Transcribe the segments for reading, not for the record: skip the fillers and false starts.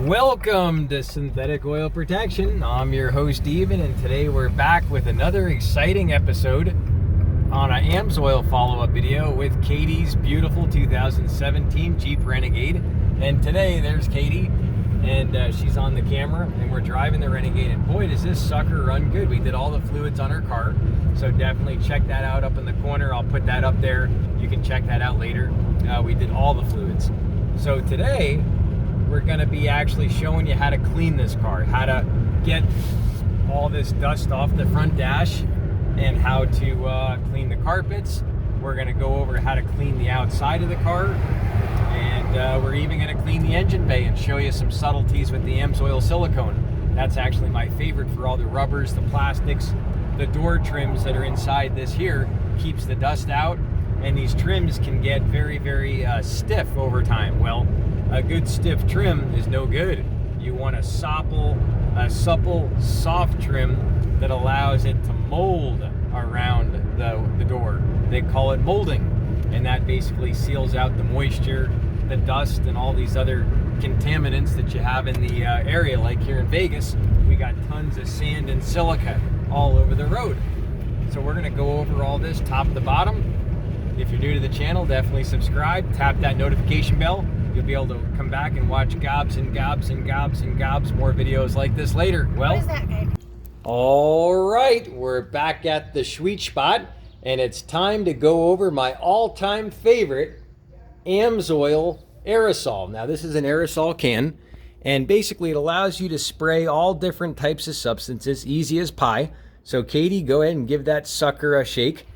Welcome to Synthetic Oil Protection. I'm your host Eben, and today we're back with another exciting episode on an AMSOIL follow-up video with Katy's beautiful 2017 Jeep Renegade. And today there's Katy, and she's on the camera, and we're driving the Renegade, and boy does this sucker run good. We did all the fluids on her car, so definitely check that out up in the corner. I'll put that up there. You can check that out later. We did all the fluids. So today we're going to be actually showing you how to clean this car, how to get all this dust off the front dash, and how to clean the carpets. We're going to go over how to clean the outside of the car, and we're even going to clean the engine bay and show you some subtleties with the AMSOIL silicone. That's actually my favorite for all the rubbers, the plastics, the door trims that are inside this here. Keeps the dust out, and these trims can get very, very stiff over time. Well, a good stiff trim is no good. You want a supple, soft trim that allows it to mold around the door. They call it molding, and that basically seals out the moisture, the dust, and all these other contaminants that you have in the area. Like here in Vegas, we got tons of sand and silica all over the road. So we're gonna go over all this top to bottom. If you're new to the channel, definitely subscribe, tap that notification bell. You'll be able to come back and watch gobs and gobs and gobs and gobs more videos like this later. Well, what is that, guy? All right, we're back at the sweet spot, and it's time to go over my all-time favorite AMSOIL aerosol. Now, this is an aerosol can, and basically it allows you to spray all different types of substances, easy as pie. So Katy, go ahead and give that sucker a shake.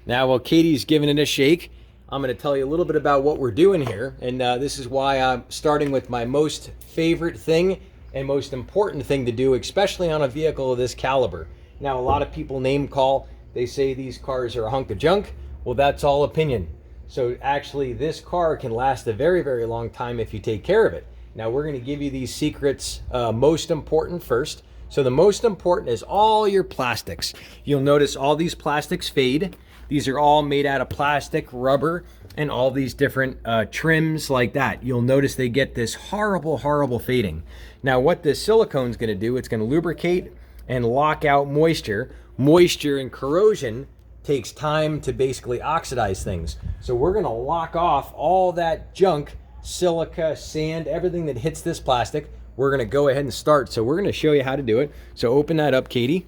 Now, while Katy's giving it a shake, I'm going to tell you a little bit about what we're doing here, and this is why I'm starting with my most favorite thing and most important thing to do, especially on a vehicle of this caliber. Now, a lot of people name call, they say these cars are a hunk of junk. Well, that's all opinion. So actually, this car can last a very, very long time if you take care of it. Now, we're going to give you these secrets, most important first. So the most important is all your plastics. You'll notice all these plastics fade. These are all made out of plastic, rubber, and all these different trims like that. You'll notice they get this horrible, horrible fading. Now, what this silicone is going to do, it's going to lubricate and lock out moisture. Moisture and corrosion takes time to basically oxidize things. So we're going to lock off all that junk, silica, sand, everything that hits this plastic. We're going to go ahead and start. So we're going to show you how to do it. So open that up, Katy.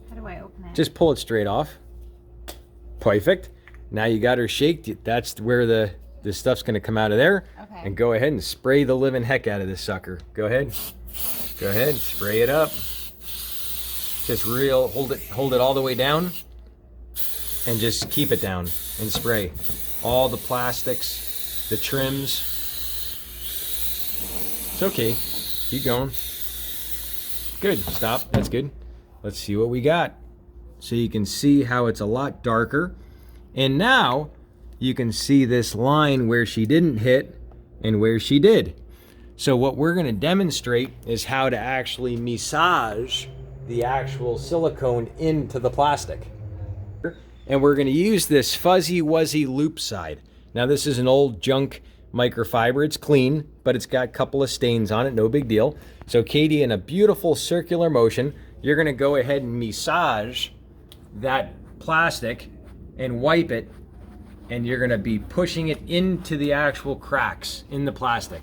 How do I open it? Just pull it straight off. Perfect. Now you got her shaked. That's where the stuff's going to come out of there. Okay. And go ahead and spray the living heck out of this sucker. Go ahead. Go ahead. Spray it up. Just hold it all the way down, and just keep it down and spray all the plastics, the trims. It's okay. Keep going. Good. Stop. That's good. Let's see what we got. So you can see how it's a lot darker. And now you can see this line where she didn't hit and where she did. So what we're going to demonstrate is how to actually massage the actual silicone into the plastic. And we're going to use this fuzzy wuzzy loop side. Now this is an old junk microfiber. It's clean, but it's got a couple of stains on it. No big deal. So Katy, in a beautiful circular motion, you're going to go ahead and massage that plastic and wipe it, and you're going to be pushing it into the actual cracks in the plastic,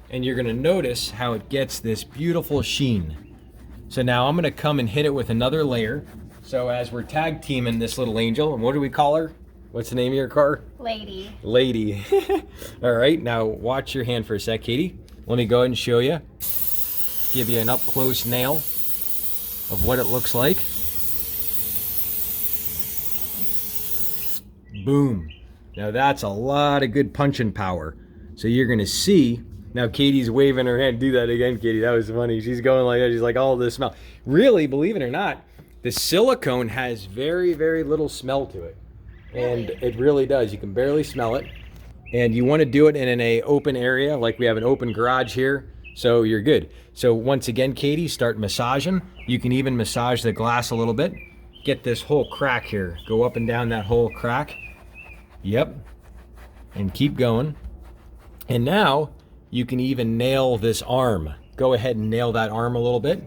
and you're going to notice how it gets this beautiful sheen. So now I'm going to come and hit it with another layer. So as we're tag teaming this little angel, and what do we call her? What's the name of your car? Lady. Lady. All right, now watch your hand for a sec, Katy. Let me go ahead and show you, give you an up close nail of what it looks like. Boom. Now that's a lot of good punching power. So you're going to see, now Katy's waving her hand. Do that again, Katy. That was funny. She's going like that. She's like, all this smell. Really, believe it or not, the silicone has very, very little smell to it. And it really does. You can barely smell it. And you want to do it in an open area, like we have an open garage here. So you're good. So once again, Katy, start massaging. You can even massage the glass a little bit. Get this whole crack here. Go up and down that whole crack. Yep. And keep going. And now You can even nail this arm. Go ahead and nail that arm a little bit.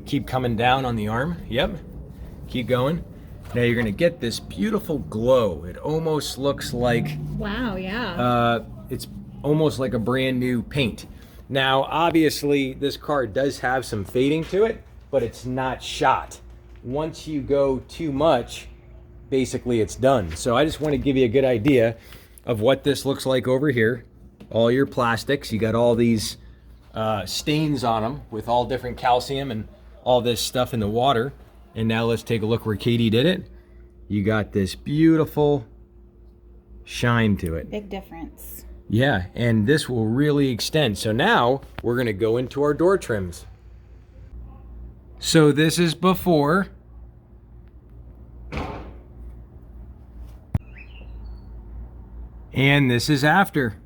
Keep coming down on the arm. Yep. Keep going. Now you're gonna get this beautiful glow. It almost looks like, wow, yeah. It's almost like a brand new paint. Now, obviously, this car does have some fading to it, but it's not shot. Once you go too much, basically it's done. So I just want to give you a good idea of what this looks like over here. All your plastics, you got all these stains on them with all different calcium and all this stuff in the water. And now let's take a look where Katy did it. You got this beautiful shine to it. Big difference. Yeah, and this will really extend. So now we're gonna go into our door trims. So this is before. And this is after.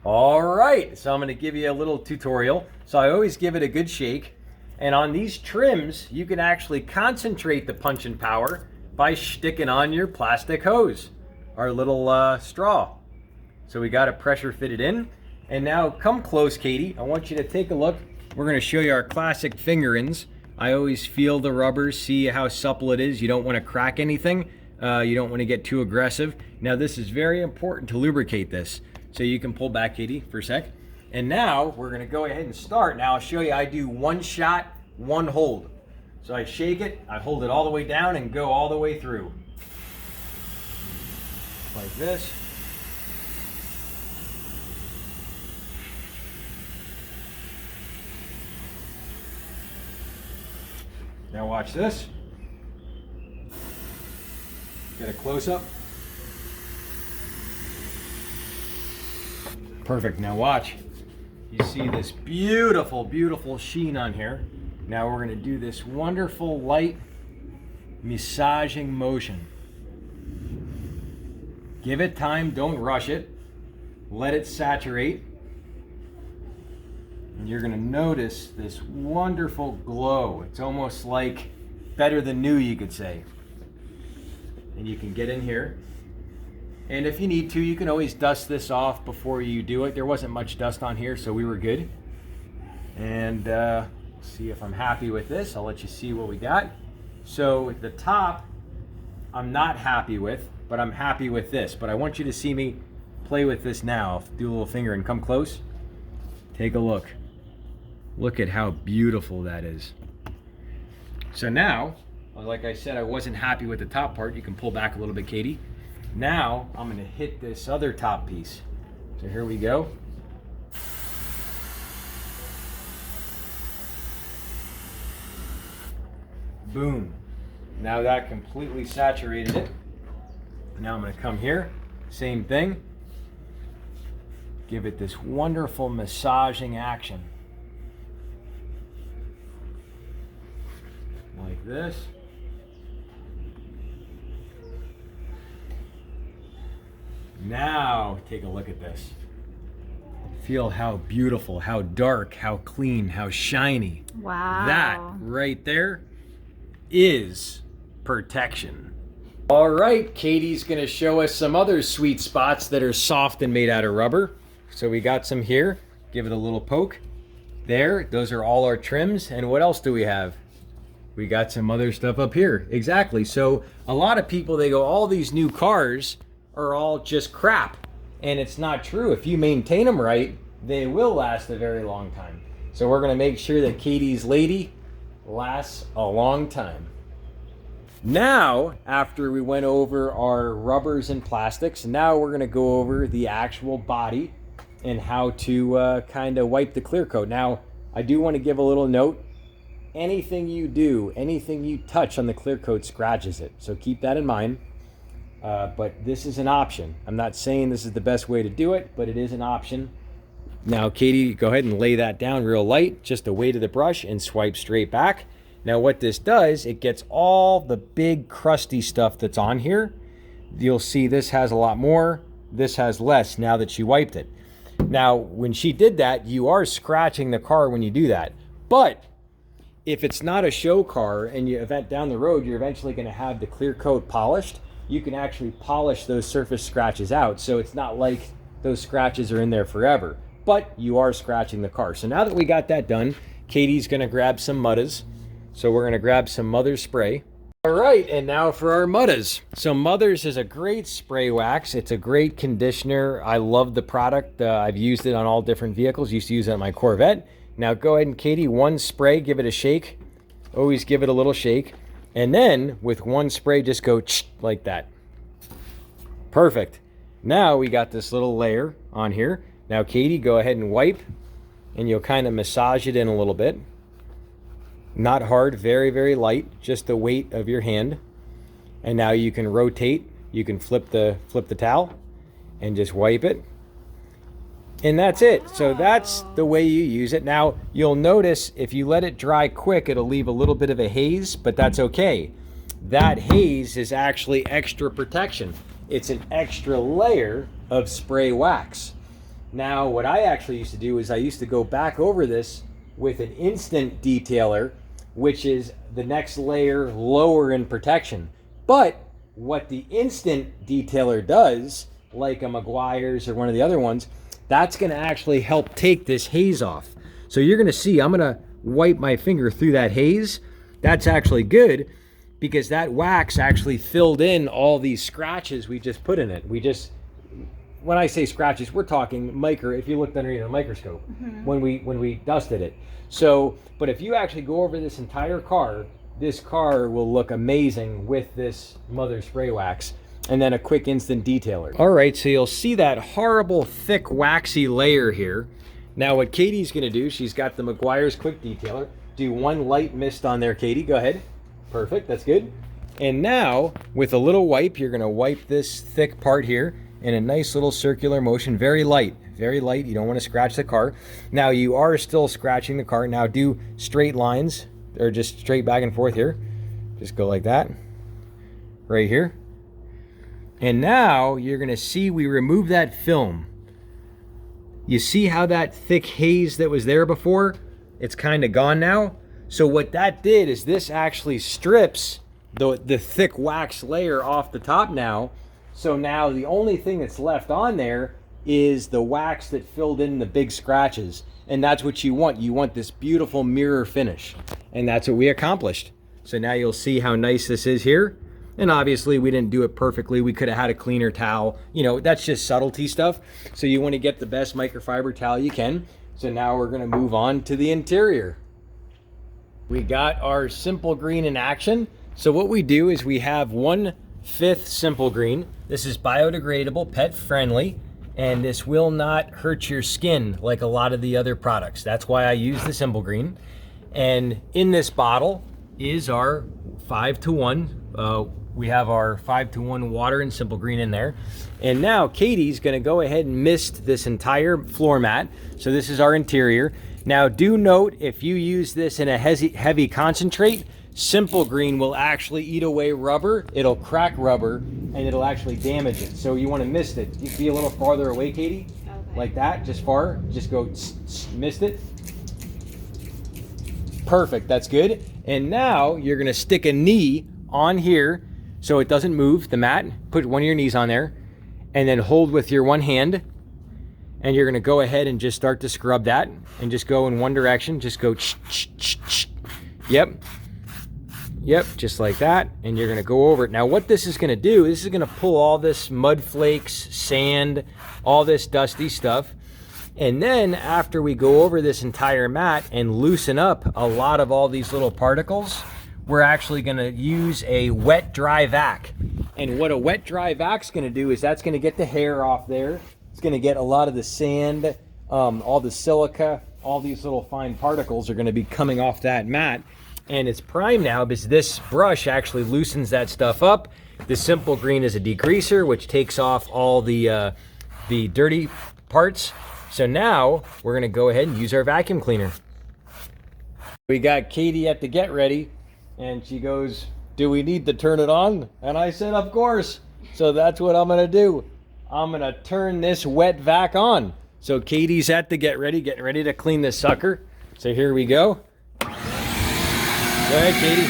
All right, so I'm gonna give you a little tutorial. So I always give it a good shake. And on these trims, you can actually concentrate the punching power by sticking on your plastic hose, our little straw. So we got it pressure fitted in. And now come close, Katy. I want you to take a look. We're gonna show you our classic fingerings. I always feel the rubber, see how supple it is. You don't wanna crack anything. You don't wanna get too aggressive. Now this is very important to lubricate this. So you can pull back, Katy, for a sec. And now we're gonna go ahead and start. Now I'll show you, I do one shot, one hold. So I shake it, I hold it all the way down and go all the way through. Like this. Now watch this. Get a close up. Perfect, now watch. You see this beautiful, beautiful sheen on here. Now we're gonna do this wonderful light massaging motion. Give it time, don't rush it. Let it saturate. And you're gonna notice this wonderful glow. It's almost like better than new, you could say. And you can get in here. And if you need to, you can always dust this off before you do it. There wasn't much dust on here, so we were good. And see if I'm happy with this. I'll let you see what we got. So the top, I'm not happy with, but I'm happy with this. But I want you to see me play with this now. I'll do a little finger and come close. Take a look. Look at how beautiful that is. So now, like I said, I wasn't happy with the top part. You can pull back a little bit, Katy. Now I'm gonna hit this other top piece. So here we go. Boom. Now that completely saturated it. Now I'm gonna come here, same thing. Give it this wonderful massaging action. Like this. Now, take a look at this. Feel how beautiful, how dark, how clean, how shiny. Wow. That right there is protection. All right, Katy's gonna show us some other sweet spots that are soft and made out of rubber. So we got some here. Give it a little poke. There, those are all our trims. And what else do we have? We got some other stuff up here. Exactly. So a lot of people, they go, all these new cars are all just crap. And it's not true. If you maintain them right, they will last a very long time. So we're gonna make sure that Katy's lady lasts a long time. Now, after we went over our rubbers and plastics, now we're gonna go over the actual body and how to kind of wipe the clear coat. Now, I do wanna give a little note. Anything you do, anything you touch on the clear coat scratches it. So keep that in mind. But this is an option. I'm not saying this is the best way to do it, but it is an option. Now, Katy, go ahead and lay that down real light, just the weight of the brush, and swipe straight back. Now, what this does, it gets all the big crusty stuff that's on here. You'll see this has a lot more, this has less now that she wiped it. Now, when she did that, you are scratching the car when you do that. But if it's not a show car and you event down the road, you're eventually going to have the clear coat polished. You can actually polish those surface scratches out. So it's not like those scratches are in there forever, but you are scratching the car. So now that we got that done, Katy's going to grab some Muddas. So we're going to grab some Mother's spray. All right, and now for our Muddas. So Mother's is a great spray wax. It's a great conditioner. I love the product. I've used it on all different vehicles. Used to use it on my Corvette. Now go ahead and Katy, one spray, give it a shake. Always give it a little shake. And then with one spray, just go like that. Perfect. Now we got this little layer on here. Now Katy, go ahead and wipe, and you'll kind of massage it in a little bit. Not hard, very, very light, just the weight of your hand. And now you can rotate, you can flip the towel and just wipe it. And that's it. So that's the way you use it. Now you'll notice if you let it dry quick, it'll leave a little bit of a haze, but that's okay. That haze is actually extra protection. It's an extra layer of spray wax. Now what I actually used to do is I used to go back over this with an instant detailer, which is the next layer lower in protection. But what the instant detailer does, like a Meguiar's or one of the other ones, that's going to actually help take this haze off. So you're going to see, I'm going to wipe my finger through that haze. That's actually good because that wax actually filled in all these scratches we just put in it. When I say scratches, we're talking if you looked underneath a microscope when we dusted it. So, but if you actually go over this entire car, this car will look amazing with this Mother spray wax. And then a quick instant detailer. All right, so you'll see that horrible thick waxy layer here. Now what Katy's gonna do, she's got the Meguiar's quick detailer. Do one light mist on there, Katy, go ahead. Perfect, that's good. And now with a little wipe, you're gonna wipe this thick part here in a nice little circular motion, very light, you don't wanna scratch the car. Now you are still scratching the car. Now do straight lines, or just straight back and forth here. Just go like that, right here. And now you're gonna see we remove that film. You see how that thick haze that was there before, it's kind of gone now. So what that did is this actually strips the thick wax layer off the top now. So now the only thing that's left on there is the wax that filled in the big scratches. And that's what you want. You want this beautiful mirror finish. And that's what we accomplished. So now you'll see how nice this is here. And obviously we didn't do it perfectly. We could have had a cleaner towel. You know, that's just subtlety stuff. So you want to get the best microfiber towel you can. So now we're going to move on to the interior. We got our simple green in action. So what we do is we have 1/5 simple green. This is biodegradable, pet friendly, and this will not hurt your skin like a lot of the other products. That's why I use the simple green. And in this bottle is our 5-to-1. We have our 5-to-1 water and simple green in there. And now Katy's gonna go ahead and mist this entire floor mat. So this is our interior. Now do note, if you use this in a heavy concentrate, simple green will actually eat away rubber. It'll crack rubber and it'll actually damage it. So you wanna mist it. You be a little farther away, Katy. Okay. Like that, just far. Just go mist it. Perfect, that's good. And now you're gonna stick a knee on here so it doesn't move, the mat. Put one of your knees on there and then hold with your one hand. And you're gonna go ahead and just start to scrub that and just go in one direction. Just go Yep, just like that. And you're gonna go over it. Now what this is gonna do, this is gonna pull all this mud flakes, sand, all this dusty stuff. And then after we go over this entire mat and loosen up a lot of all these little particles, we're actually gonna use a wet dry vac. And what a wet dry vac's gonna do is that's gonna get the hair off there. It's gonna get a lot of the sand, all the silica, all these little fine particles are gonna be coming off that mat. And it's prime now because this brush actually loosens that stuff up. The simple green is a degreaser, which takes off all the dirty parts. So now we're gonna go ahead and use our vacuum cleaner. We got Katy at the get ready and she goes, "Do we need to turn it on?" And I said, "Of course." So that's what I'm gonna do. I'm gonna turn this wet vac on. So Katy's at the getting ready to clean this sucker. So here we go. All right, Katy.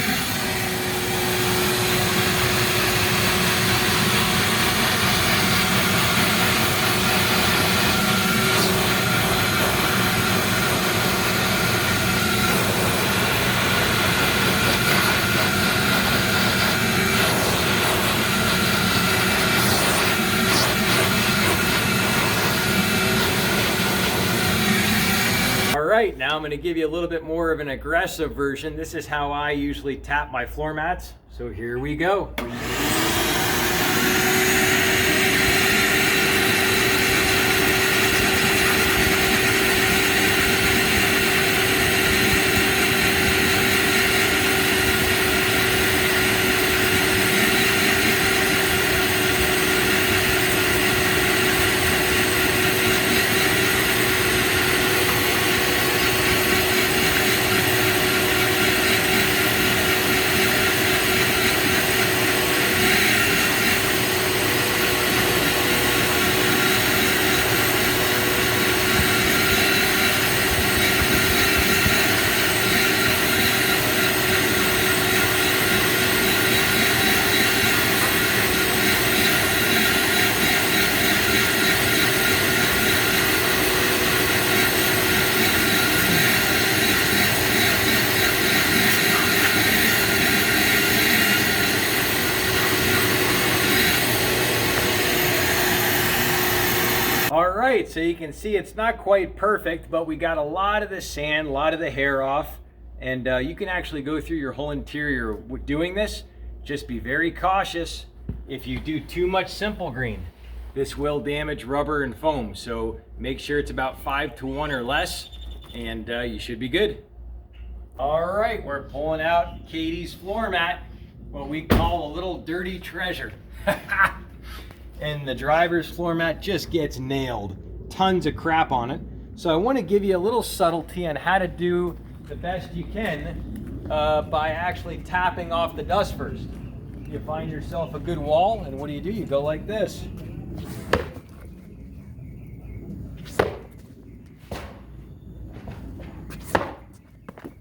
Alright, now I'm going to give you a little bit more of an aggressive version. This is how I usually tap my floor mats. So here we go. Alright, so you can see it's not quite perfect, but we got a lot of the sand, a lot of the hair off, and you can actually go through your whole interior doing this. Just be very cautious. If you do too much simple green, this will damage rubber and foam, so make sure it's about 5:1 or less, and you should be good. Alright, we're pulling out Katy's floor mat, what we call a little dirty treasure. And the driver's floor mat just gets nailed. Tons of crap on it. So I want to give you a little subtlety on how to do the best you can by actually tapping off the dust first. You find yourself a good wall, and what do? You go like this.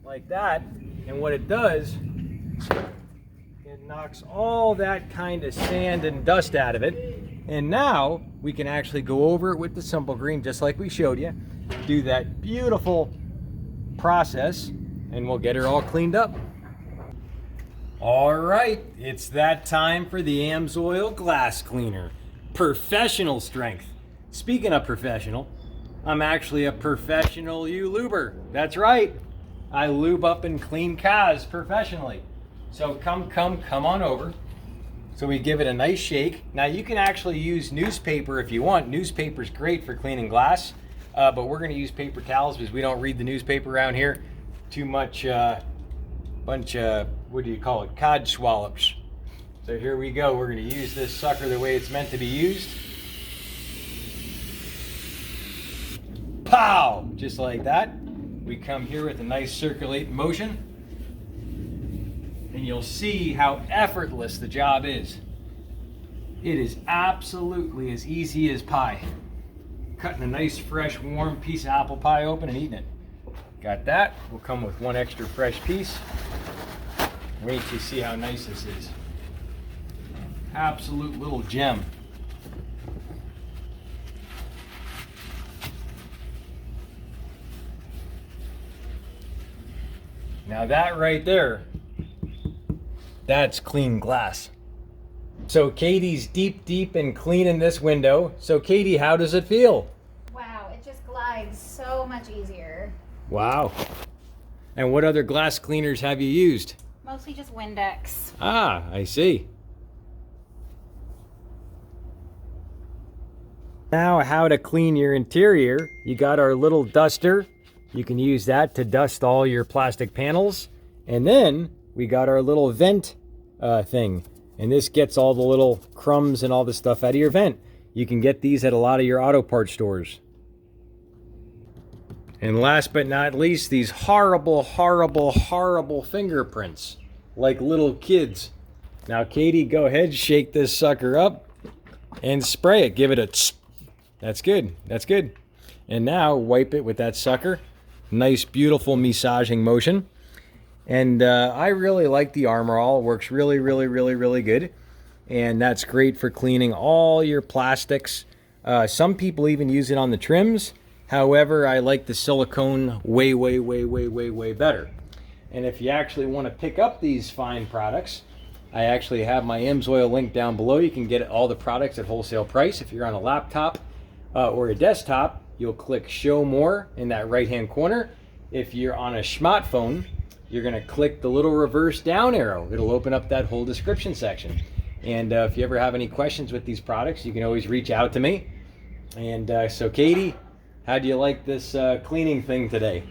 Like that. And what it does, it knocks all that kind of sand and dust out of it. And now we can actually go over it with the simple green, just like we showed you. Do that beautiful process, and we'll get her all cleaned up. All right, it's that time for the AMSOIL glass cleaner. Professional strength. Speaking of professional, I'm actually a professional YouLubher. That's right. I lube up and clean cars professionally. So come on over. So we give it a nice shake. Now you can actually use newspaper if you want. Newspaper's great for cleaning glass, but we're gonna use paper towels because we don't read the newspaper around here. Too much, bunch of, what do you call it, cod swallops. So here we go. We're gonna use this sucker the way it's meant to be used. Pow! Just like that. We come here with a nice circulate motion. And you'll see how effortless the job is. It is absolutely as easy as pie. Cutting a nice, fresh, warm piece of apple pie open and eating it. Got that. We'll come with one extra fresh piece. Wait till you see how nice this is. Absolute little gem. Now that right there, that's clean glass. So Katy's deep and cleaning this window. So Katy, how does it feel? Wow, it just glides so much easier. Wow. And what other glass cleaners have you used? Mostly just Windex. Ah, I see. Now how to clean your interior. You got our little duster. You can use that to dust all your plastic panels. And then we got our little vent thing. And this gets all the little crumbs and all the stuff out of your vent. You can get these at a lot of your auto parts stores. And last but not least, these horrible fingerprints. Like little kids. Now Katy, go ahead, shake this sucker up and spray it. Give it a tss. That's good, that's good. And now wipe it with that sucker. Nice, beautiful massaging motion. And I really like the AMSOIL. It works really, really, really, really good. And that's great for cleaning all your plastics. Some people even use it on the trims. However, I like the silicone way, way, way, way, way, way better. And if you actually want to pick up these fine products, I actually have my AMSOIL link down below. You can get all the products at wholesale price. If you're on a laptop or a desktop, you'll click show more in that right hand corner. If you're on a smartphone, you're going to click the little reverse down arrow. It'll open up that whole description section. And if you ever have any questions with these products, you can always reach out to me. And so Katie, how do you like this cleaning thing today?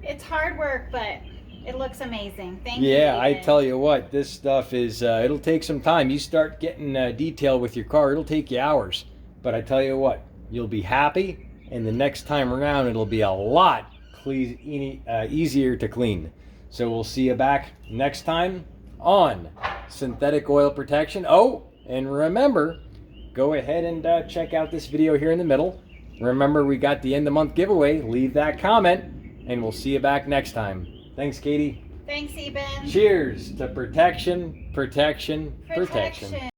It's hard work, but it looks amazing. Thank you. Yeah, I Eben. tell you what, this stuff is, it'll take some time. You start getting detail with your car, it'll take you hours. But I tell you what, you'll be happy, and the next time around, it'll be a lot easier to clean. So we'll see you back next time on synthetic oil protection. Oh, and remember, go ahead and check out this video here in the middle. Remember, we got the end of the month giveaway. Leave that comment, and we'll see you back next time. Thanks, Katie. Thanks, Eben. Cheers to protection, protection, protection.